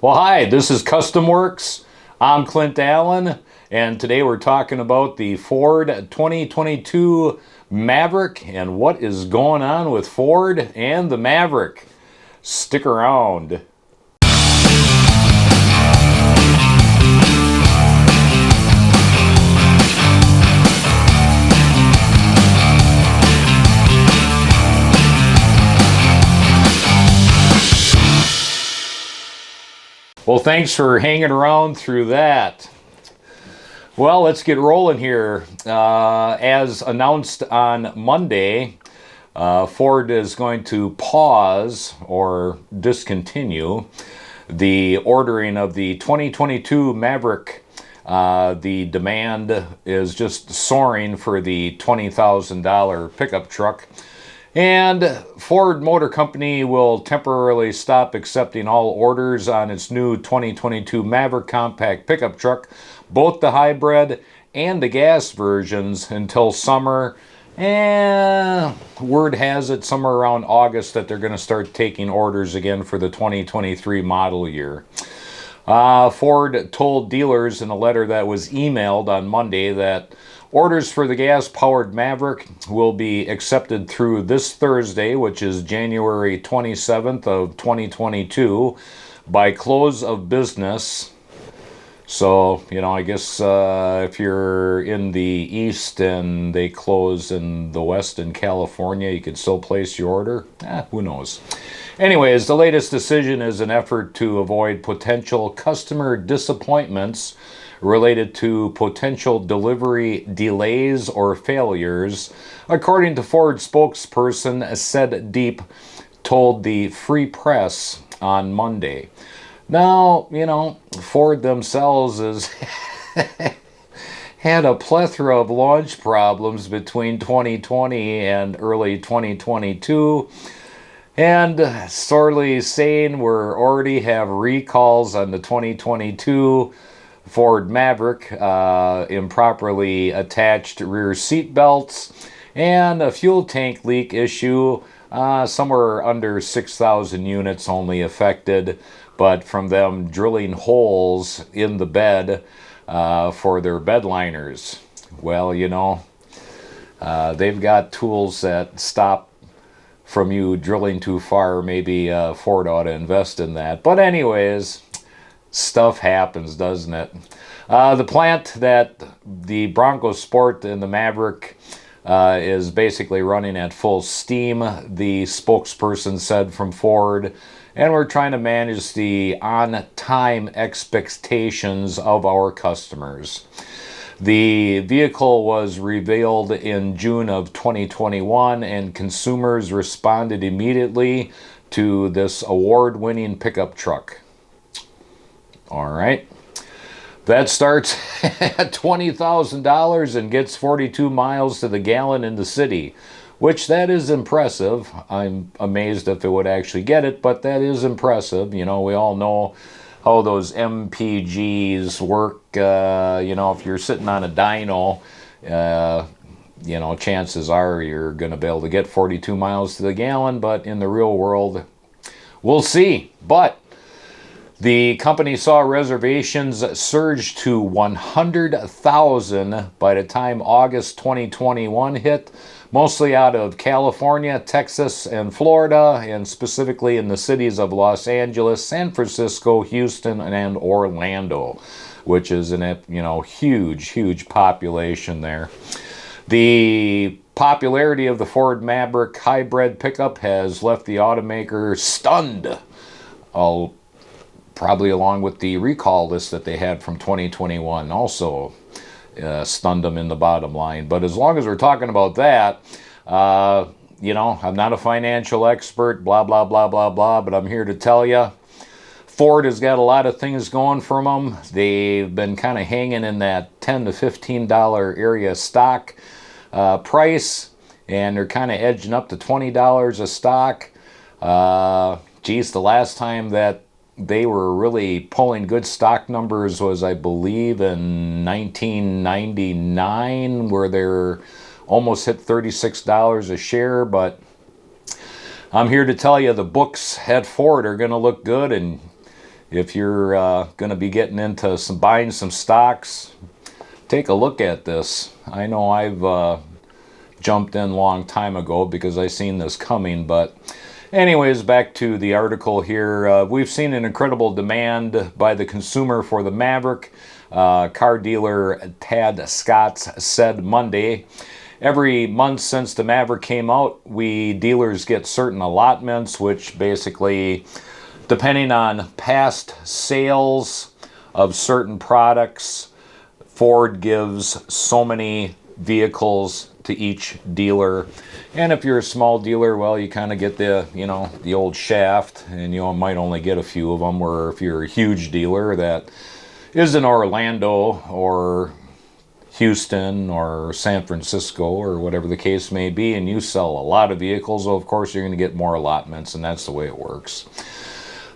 Well, hi, this is Custom Works. I'm Clint Allen, and today we're talking about the Ford 2022 Maverick and what is going on with Ford and the Maverick. Stick around. Well, thanks for hanging around through that. Well, let's get rolling here. As announced on Monday, Ford is going to pause or discontinue the ordering of the 2022 Maverick. The demand is just soaring for the $20,000 pickup truck. And Ford Motor Company will temporarily stop accepting all orders on its new 2022 Maverick compact pickup truck, both the hybrid and the gas versions, until summer. And word has it somewhere around August that they're going to start taking orders again for the 2023 model year. Ford told dealers in a letter that was emailed on Monday that orders for the gas-powered Maverick will be accepted through this Thursday, which is January 27th of 2022, by close of business. So, I guess if you're in the East and they close in the West in California, you could still place your order. Who knows? Anyways, the latest decision is an effort to avoid potential customer disappointments related to potential delivery delays or failures, according to Ford spokesperson Said Deep told the Free Press on Monday. Now, Ford themselves has had a plethora of launch problems between 2020 and early 2022. And sorely saying we already have recalls on the 2022 Ford Maverick, improperly attached rear seat belts, and a fuel tank leak issue, somewhere under 6,000 units only affected, but from them drilling holes in the bed for their bed liners. Well, they've got tools that stop from you drilling too far. Maybe Ford ought to invest in that. But anyways, stuff happens, doesn't it? The plant that the Bronco Sport and the Maverick is basically running at full steam, the spokesperson said from Ford, and we're trying to manage the on-time expectations of our customers. The vehicle was revealed in June of 2021, and consumers responded immediately to this award-winning pickup truck. All right. That starts at $20,000 and gets 42 miles to the gallon in the city, which that is impressive. I'm amazed if it would actually get it, but that is impressive. We all know how those MPGs work. If you're sitting on a dyno, chances are you're going to be able to get 42 miles to the gallon, but in the real world, we'll see. But the company saw reservations surge to 100,000 by the time August 2021 hit, mostly out of California, Texas, and Florida, and specifically in the cities of Los Angeles, San Francisco, Houston, and Orlando, which is a huge population there. The popularity of the Ford Maverick hybrid pickup has left the automaker stunned, probably along with the recall list that they had from 2021 also stunned them in the bottom line. But as long as we're talking about that, I'm not a financial expert, blah, blah, blah, blah, blah, but I'm here to tell you, Ford has got a lot of things going for them. They've been kind of hanging in that $10 to $15 area stock price, and they're kind of edging up to $20 a stock. The last time that they were really pulling good stock numbers was, I believe, in 1999, where they're almost hit $36 a share. But I'm here to tell you the books at Ford are going to look good, and if you're going to be getting into buying some stocks, take a look at this. I know I've jumped in a long time ago because I seen this coming, but anyways, back to the article here. We've seen an incredible demand by the consumer for the Maverick. Car dealer Tad Scott said Monday, every month since the Maverick came out, we dealers get certain allotments, which basically, depending on past sales of certain products, Ford gives so many vehicles to each dealer. And if you're a small dealer, well, you kind of get the, the old shaft, and you might only get a few of them. Where if you're a huge dealer that is in Orlando or Houston or San Francisco or whatever the case may be, and you sell a lot of vehicles, well, of course you're going to get more allotments, and that's the way it works.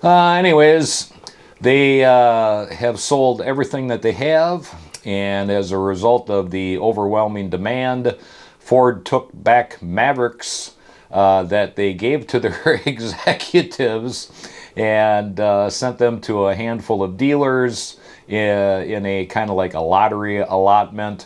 Anyways, they have sold everything that they have, and as a result of the overwhelming demand, Ford took back Mavericks that they gave to their executives and sent them to a handful of dealers in a kind of like a lottery allotment.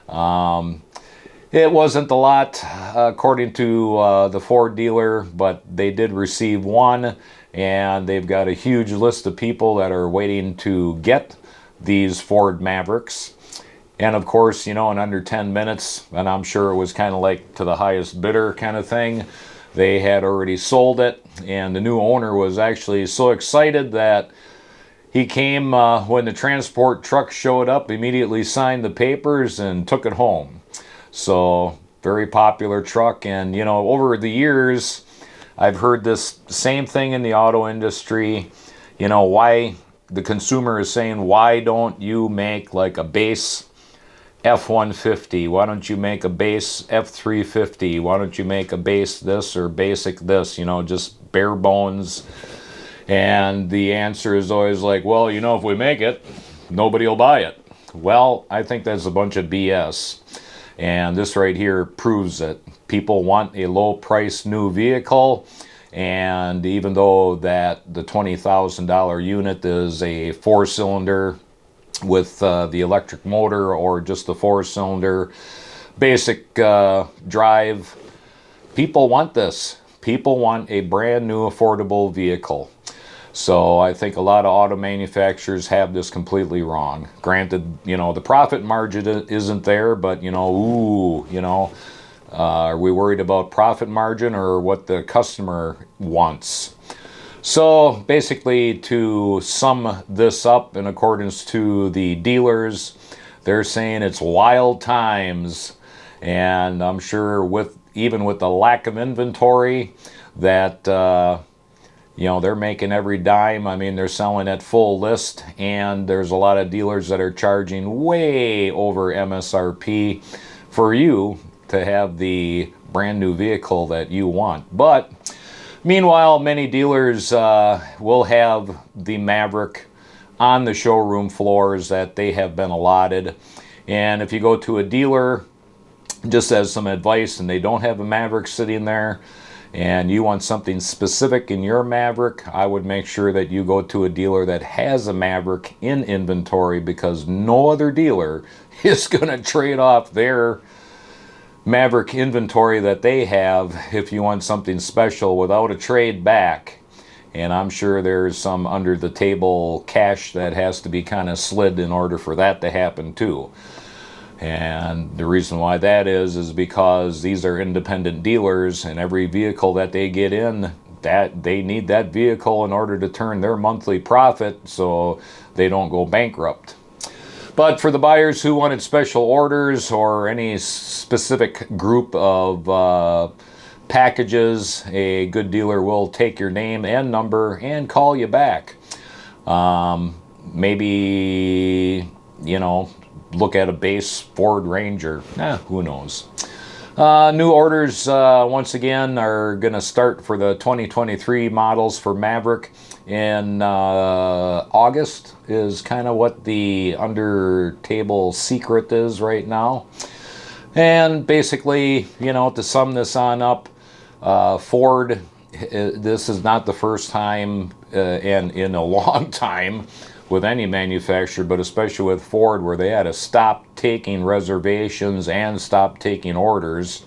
It wasn't a lot, according to the Ford dealer, but they did receive one, and they've got a huge list of people that are waiting to get these Ford Mavericks. And of course, in under 10 minutes, and I'm sure it was kind of like to the highest bidder kind of thing, they had already sold it. And the new owner was actually so excited that he came when the transport truck showed up, immediately signed the papers and took it home. So, very popular truck. And, over the years, I've heard this same thing in the auto industry. Why the consumer is saying, why don't you make like a base F-150? Why don't you make a base F-350? Why don't you make a base this or basic this? Just bare bones. And the answer is always like, well, if we make it, nobody will buy it. Well, I think that's a bunch of BS. And this right here proves it. People want a low-price new vehicle. And even though that the $20,000 unit is a 4-cylinder with the electric motor or just the 4-cylinder basic drive, people want this. People want a brand new affordable vehicle. So I think a lot of auto manufacturers have this completely wrong. Granted, the profit margin isn't there, but are we worried about profit margin or what the customer wants? So basically, to sum this up in accordance to the dealers, they're saying it's wild times, and I'm sure even with the lack of inventory that they're making every dime. I mean, they're selling at full list, and there's a lot of dealers that are charging way over MSRP for you to have the brand new vehicle that you want. But meanwhile, many dealers will have the Maverick on the showroom floors that they have been allotted. And if you go to a dealer, just as some advice, and they don't have a Maverick sitting there, and you want something specific in your Maverick, I would make sure that you go to a dealer that has a Maverick in inventory, because no other dealer is going to trade off their Maverick inventory that they have if you want something special without a trade back. And I'm sure there's some under the table cash that has to be kind of slid in order for that to happen too. And the reason why that is because these are independent dealers, and every vehicle that they get in, that they need that vehicle in order to turn their monthly profit so they don't go bankrupt. But for the buyers who wanted special orders or any specific group of packages, a good dealer will take your name and number and call you back. Maybe, look at a base Ford Ranger. Who knows? New orders, once again, are going to start for the 2023 models for Maverick in August is kind of what the under table secret is right now. And basically, to sum this on up, Ford, this is not the first time and in a long time with any manufacturer, but especially with Ford, where they had to stop taking reservations and stop taking orders.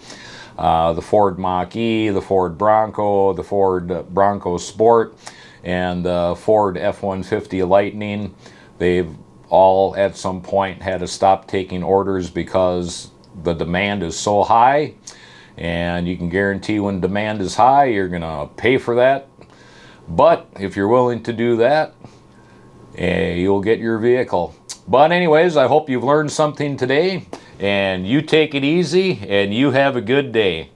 The Ford Mach-E, the Ford Bronco, the Ford Bronco Sport, and the Ford F-150 Lightning, they've all at some point had to stop taking orders because the demand is so high, and you can guarantee when demand is high, you're going to pay for that. But if you're willing to do that, you'll get your vehicle. But anyways, I hope you've learned something today, and you take it easy, and you have a good day.